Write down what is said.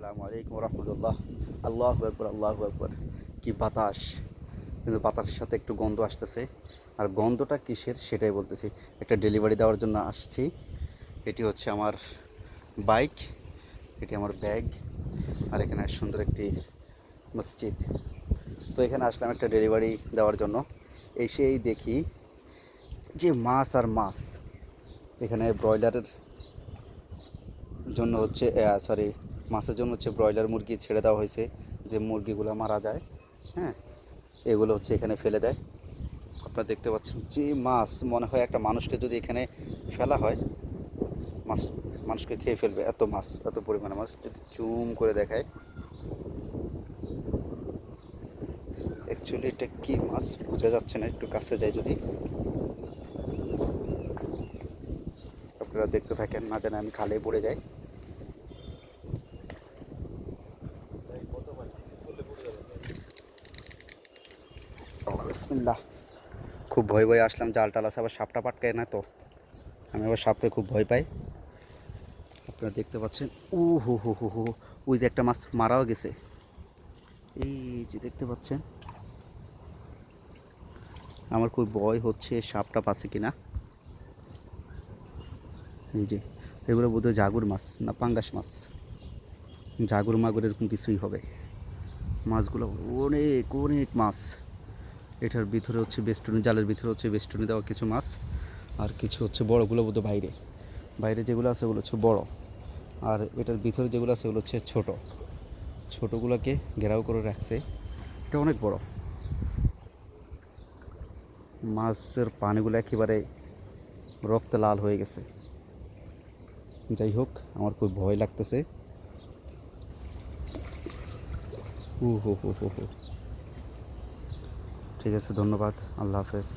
আসসালামু আলাইকুম রহমতুল্লাহ। আল্লাহু আকবার, আল্লাহু আকবার। কি বাতাস! কিন্তু বাতাসের সাথে একটু গন্ধ আসতেছে। আর গন্ধটা কিসের সেটাই বলতেছি। একটা ডেলিভারি দেওয়ার জন্য আসছি। এটি হচ্ছে আমার বাইক, এটি আমার ব্যাগ, আর এখানে সুন্দর একটি মসজিদ। তো এখানে আসলাম একটা ডেলিভারি দেওয়ার জন্য। এসেই দেখি যে মাছ আর মাছ। এখানে ব্রয়লারের জন্য হচ্ছে সরি, মাছের জন্য হচ্ছে ব্রয়লার মুরগি ছেড়ে দেওয়া হয়েছে, যে মুরগিগুলো মারা যায়। হ্যাঁ, এগুলো হচ্ছে এখানে ফেলে দেয়। আপনারা দেখতে পাচ্ছেন যে মাছ, মনে হয় একটা মানুষকে যদি এখানে ফেলা হয়, মাছ মানুষকে খেয়ে ফেলবে। এত মাছ, এত পরিমাণে মাছ। যদি জুম করে দেখায়, অ্যাকচুয়ালি এটা কি মাছ বোঝা যাচ্ছে না। একটু কাছে যাই যদি, আপনারা দেখতে থাকেন, না জানে আমি খালে পড়ে যাই। বিসমিল্লাহ। খুব ভয় ভয়ে আসলাম, জাল টাল আছে, আবার সাপটা পাটকায় না তো। আমি আবার সাপকে খুব ভয় পাই। আপনারা দেখতে পাচ্ছেন, ও হো হো হো হো, ওই যে একটা মাছ মারাও গেছে। এই যে দেখতে পাচ্ছেন, আমার খুব ভয় হচ্ছে সাপটা আছে কিনা। এই যে এগুলো বোধহয় জাগুর মাছ না পাঙ্গাস মাছ, জাগুর মাগুর এরকম কিছুই হবে। মাছগুলো অনেক অনেক মাছ। এটার ভিতরে হচ্ছে বেষ্টনী, জালের ভিতরে হচ্ছে বেষ্টনী দেওয়া কিছু মাছ, আর কিছু হচ্ছে বড়গুলো বোধহয় বাইরে। বাইরে যেগুলো আছে ওগুলো হচ্ছে বড়, আর এটার ভিতরে যেগুলো আছে ওগুলো হচ্ছে ছোট। ছোটোগুলোকে ঘেরাও করে রাখছে। এটা অনেক বড়। মাছের পানিগুলো একেবারে রক্তে লাল হয়ে গেছে। যাই হোক, আমার খুব ভয় লাগতেছে। হু হু হু হু হু। ঠিক আছে, ধন্যবাদ, আল্লাহ হাফেজ।